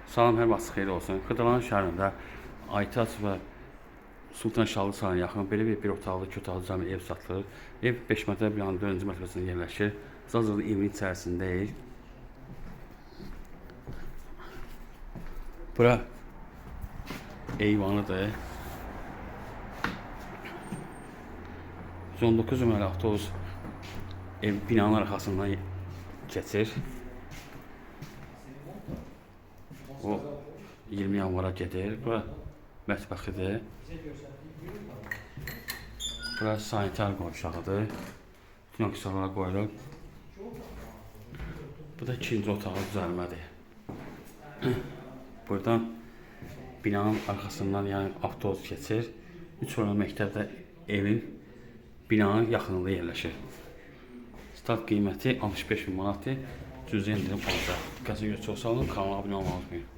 Salam, hər vaxt xeyir olsun. Xırdalan şəhərində Aytaç və Sultan Şahlı sarayına yaxın belə bir otaqlı, iki otaqlı cəmi ev satılır. Ev 5 mərtəbə binanın 4-cü mərtəbəsində yerləşir. Hal-hazırda evin içərisindəyik. Bura eyvanıdır. 119 nömrəli avtobus binanın arxasından keçir. O 20 yanvara gedir. Bura mətbəxidir. Bura sanitar qovşağıdır. Bütün aksesuarlar qoyulur. Bu da ikinci otağı düzəlmədir. Buradan binanın arxasından yəni avtobus keçir. 3 bölmə məktəbdə evin binanın yaxınlığında yerləşir. Start qiyməti 65.000 manatdır. Cüzi endirim olacaq. Diqqətinizə görə çox sağ olun. Kanala abunə olmayı unutmayın.